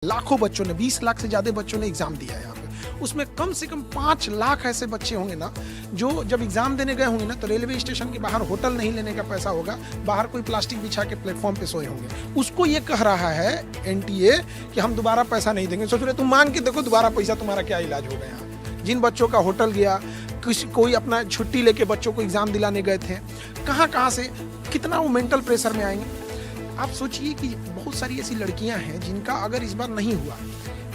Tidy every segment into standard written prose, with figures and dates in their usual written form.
लाखों बच्चों ने, 20 लाख से ज़्यादा बच्चों ने एग्ज़ाम दिया है यहाँ पे। उसमें कम से कम 5 लाख ऐसे बच्चे होंगे ना, जो जब एग्ज़ाम देने गए होंगे ना, तो रेलवे स्टेशन के बाहर होटल नहीं लेने का पैसा होगा, बाहर कोई प्लास्टिक बिछा के प्लेटफॉर्म पे सोए होंगे। उसको ये कह रहा है एनटीए कि हम दोबारा पैसा नहीं देंगे। सोच रहे तुम मांग के देखो दोबारा पैसा, तुम्हारा क्या इलाज होगा यहाँ। जिन बच्चों का होटल गया, कोई अपना छुट्टी लेके बच्चों को एग्ज़ाम दिलाने गए थे, कहाँ से कितना वो मेंटल प्रेशर में आएंगे। आप सोचिए कि बहुत सारी ऐसी लड़कियां हैं जिनका अगर इस बार नहीं हुआ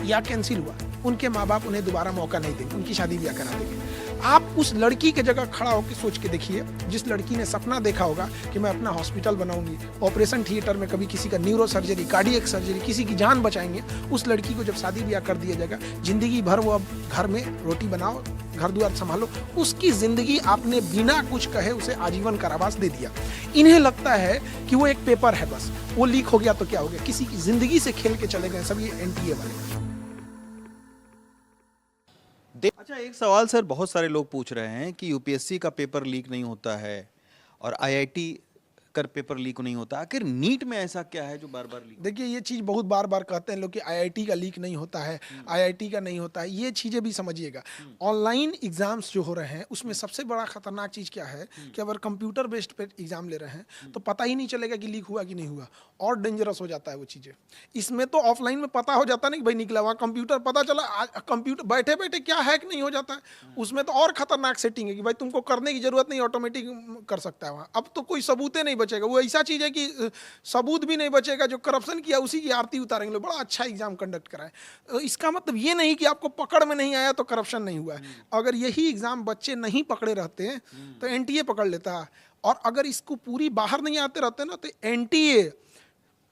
या कैंसिल हुआ, उनके माँ बाप उन्हें दोबारा मौका नहीं देंगे, उनकी शादी ब्याह करा देंगे। आप उस लड़की के जगह खड़ा होकर सोच के देखिए, जिस लड़की ने सपना देखा होगा कि मैं अपना हॉस्पिटल बनाऊंगी, ऑपरेशन थिएटर में कभी किसी का न्यूरो सर्जरी, कार्डियक सर्जरी, किसी की जान बचाएंगे, उस लड़की को जब शादी ब्याह कर दिया जाएगा, जिंदगी भर वो अब घर में रोटी बनाओ, घर द्वार संभालो, उसकी जिंदगी आपने बिना कुछ कहे उसे आजीवन कारावास दे दिया। इन्हें लगता है कि वो एक पेपर है, बस वो लीक हो गया तो क्या हो गया। किसी की जिंदगी से खेल के चले गए सब ये एनटीए वाले। अच्छा, एक सवाल सर, बहुत सारे लोग पूछ रहे हैं कि यूपीएससी का पेपर लीक नहीं होता है और आईआईटी का पेपर लीक नहीं होता, आखिर नीट में ऐसा क्या है जो बार बार लीक? देखिए, ये चीज़ बहुत बार बार कहते हैं लोग कि आईआईटी का लीक नहीं होता है, आईआईटी का नहीं होता है। ये चीज़ें भी समझिएगा। ऑनलाइन एग्जाम्स जो हो रहे हैं उसमें सबसे बड़ा खतरनाक चीज़ क्या है कि अगर कंप्यूटर बेस्ड पे एग्जाम ले रहे हैं तो पता ही नहीं चलेगा कि लीक हुआ कि नहीं हुआ, और डेंजरस हो जाता है वो चीज़ें। इसमें तो ऑफलाइन में पता हो जाता नहीं कि भाई निकला, वहाँ कंप्यूटर पता चला, कंप्यूटर बैठे बैठे क्या हैक नहीं हो जाता है। उसमें तो और खतरनाक सेटिंग है कि भाई तुमको करने की जरूरत नहीं, ऑटोमेटिक कर सकता है वहाँ। अब तो कोई सबूते नहीं बचेगा, वो ऐसा चीज़ है कि सबूत भी नहीं बचेगा, जो करप्शन किया उसी की आरती उतारेंगे लोग। बड़ा अच्छा एग्जाम कंडक्ट कराए। इसका मतलब ये नहीं कि आपको पकड़ में नहीं आया तो करप्शन नहीं हुआ है। अगर यही एग्जाम बच्चे नहीं पकड़े रहते तो एनटीए पकड़ लेता, और अगर इसको पूरी बाहर नहीं आते रहते ना तो एनटीए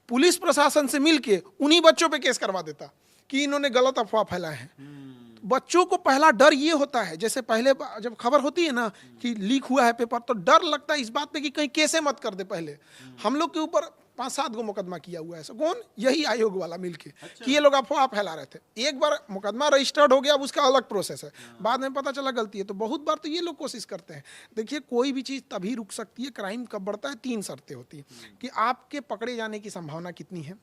पुलिस प्रशासन से मिलके उन्हीं बच्चों पे केस करवा देता कि इन्होंने गलत अफवाह फैलाए हैं। बच्चों को पहला डर ये होता है, जैसे पहले जब खबर होती है ना कि लीक हुआ है पेपर, तो डर लगता है इस बात पे कि कहीं केसे मत कर दे। पहले हम लोग के ऊपर 5-7 गो मुकदमा किया हुआ है, कौन? यही आयोग वाला मिलके कि ये लोग अफवाह फैला रहे थे। एक बार मुकदमा रजिस्टर्ड हो गया, अब उसका अलग प्रोसेस है, बाद में पता चला गलती है। तो बहुत बार तो ये लोग कोशिश करते हैं। देखिए, कोई भी चीज़ तभी रुक सकती है, क्राइम कब बढ़ता है, 3 शर्तें होती हैं कि आपके पकड़े जाने की संभावना कितनी है,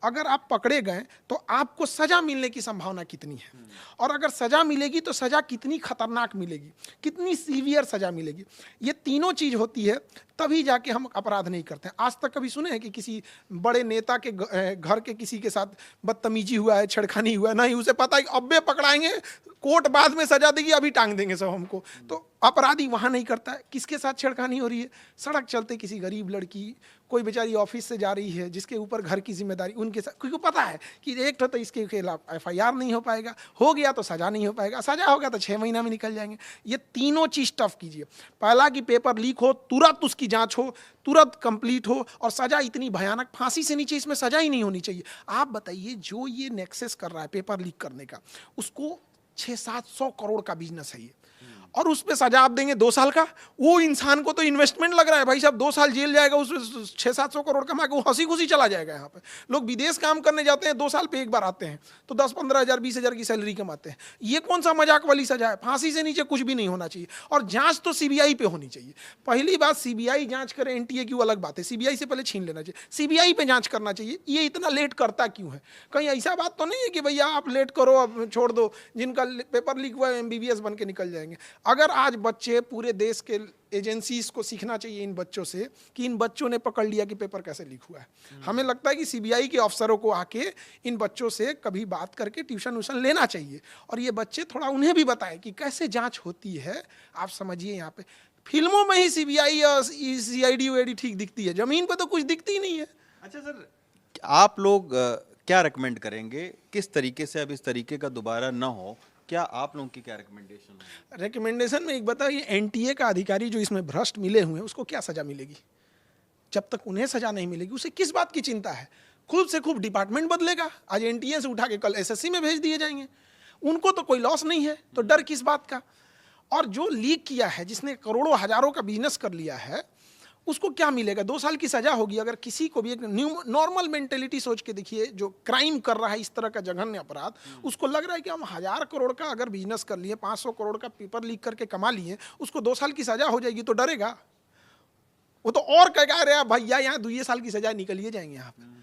अगर आप पकड़े गए तो आपको सजा मिलने की संभावना कितनी है, और अगर सजा मिलेगी तो सजा कितनी खतरनाक मिलेगी, कितनी सीवियर सजा मिलेगी। ये तीनों चीज़ होती है, तभी जाके हम अपराध नहीं करते हैं। आज तक कभी सुने हैं कि किसी बड़े नेता के घर के किसी के साथ बदतमीजी हुआ है, छेड़खानी हुआ है? नहीं, उसे पता है कि अब्बे पकड़ाएंगे, कोर्ट बाद में सजा देगी, अभी टांग देंगे सब हमको। तो अपराधी वहाँ नहीं करता है। किसके साथ छेड़खानी हो रही है? सड़क चलते किसी गरीब लड़की, कोई बेचारी ऑफिस से जा रही है जिसके ऊपर घर की जिम्मेदारी, उनके साथ, क्योंकि पता है कि एक तो इसके खिलाफ एफआईआर नहीं हो पाएगा, हो गया तो सजा नहीं हो पाएगा, सजा होगा तो 6 महीना में निकल जाएंगे। ये तीनों चीज़ टफ कीजिए। पहला कि पेपर लीक हो, तुरंत उसकी जांच हो, तुरंत कंप्लीट हो, और सजा इतनी भयानक, फांसी से नीचे इसमें सजा ही नहीं होनी चाहिए। आप बताइए, जो ये नेक्सेस कर रहा है पेपर लीक करने का, उसको 600-700 करोड़ का बिजनेस है ये, और उस पर सजा आप देंगे 2 साल का। वो इंसान को तो इन्वेस्टमेंट लग रहा है, भाई साहब 2 साल जेल जाएगा, उस 600-700 करोड़ कमा के वो हंसी खुशी चला जाएगा। यहाँ पे लोग विदेश काम करने जाते हैं, 2 साल पे एक बार आते हैं, तो 10-15 हज़ार 20 हज़ार की सैलरी कमाते हैं। ये कौन सा मजाक वाली सजा है? फांसी से नीचे कुछ भी नहीं होना चाहिए, और जांच तो सीबीआई पे होनी चाहिए। पहली बात, सीबीआई जांच करे, एनटीए की वो अलग बात है, सीबीआई से पहले छीन लेना चाहिए, सीबीआई पे जांच करना चाहिए। ये इतना लेट करता क्यों है? कहीं ऐसा बात तो नहीं है कि भैया आप लेट करो, अब छोड़ दो, जिनका पेपर लीक हुआ है एमबीबीएस बन के निकल जाएंगे। अगर आज बच्चे, पूरे देश के एजेंसीज को सीखना चाहिए इन बच्चों से कि इन बच्चों ने पकड़ लिया कि पेपर कैसे लीक हुआ है। हमें लगता है कि सीबीआई के अफसरों को आके इन बच्चों से कभी बात करके ट्यूशन व्यूशन लेना चाहिए, और ये बच्चे थोड़ा उन्हें भी बताएं कि कैसे जांच होती है। आप समझिए, यहाँ पे फिल्मों में ही सीबीआई और सीआईडी वाईडी ठीक दिखती है, जमीन पर तो कुछ दिखती ही नहीं है। अच्छा सर, आप लोग क्या रिकमेंड करेंगे, किस तरीके से अब इस तरीके का दोबारा ना हो? क्या आप लोगों की क्या रिकमेंडेशन है? रिकमेंडेशन में एक बताइए, एनटीए का अधिकारी जो इसमें भ्रष्ट मिले हुए हैं उसको क्या सजा मिलेगी? जब तक उन्हें सजा नहीं मिलेगी उसे किस बात की चिंता है? खूब से खूब डिपार्टमेंट बदलेगा, आज एनटीए से उठा के कल एसएससी में भेज दिए जाएंगे, उनको तो कोई लॉस नहीं है, तो डर किस बात का? और जो लीक किया है, जिसने करोड़ों हजारों का बिजनेस कर लिया है, उसको क्या मिलेगा? 2 साल की सजा होगी। अगर किसी को भी एक नॉर्मल मेंटेलिटी सोच के देखिए, जो क्राइम कर रहा है इस तरह का जघन्य अपराध, उसको लग रहा है कि हम 1000 करोड़ का अगर बिजनेस कर लिए, 500 करोड़ का पेपर लीक करके कमा लिए, उसको 2 साल की सजा हो जाएगी, तो डरेगा वो? तो और कहेगा अरे भैया यहाँ 2 साल की सजा निकलिए जाएंगे यहाँ पे।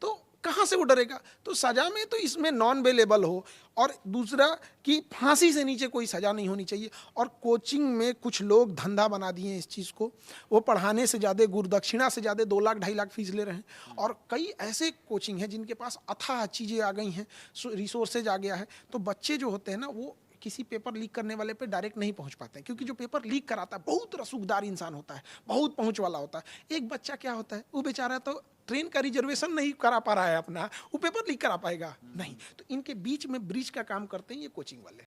तो कहाँ से वो डरेगा? तो सजा में तो इसमें नॉन बेलेबल हो, और दूसरा कि फांसी से नीचे कोई सजा नहीं होनी चाहिए। और कोचिंग में कुछ लोग धंधा बना दिए हैं इस चीज़ को, वो पढ़ाने से ज़्यादा गुरुदक्षिणा से ज़्यादा 2 लाख 2.5 लाख फीस ले रहे हैं। और कई ऐसे कोचिंग हैं जिनके पास अथाह चीज़ें आ गई हैं, रिसोर्सेज आ गया है, तो बच्चे जो होते हैं ना वो किसी पेपर लीक करने वाले पे डायरेक्ट नहीं पहुंच पाते हैं, क्योंकि जो पेपर लीक कराता है बहुत रसूखदार इंसान होता है, बहुत पहुंच वाला होता है। एक बच्चा क्या होता है, वो बेचारा तो ट्रेन का रिजर्वेशन नहीं करा पा रहा है अपना, वो पेपर लीक करा पाएगा नहीं। तो इनके बीच में ब्रिज का काम करते हैं ये कोचिंग वाले।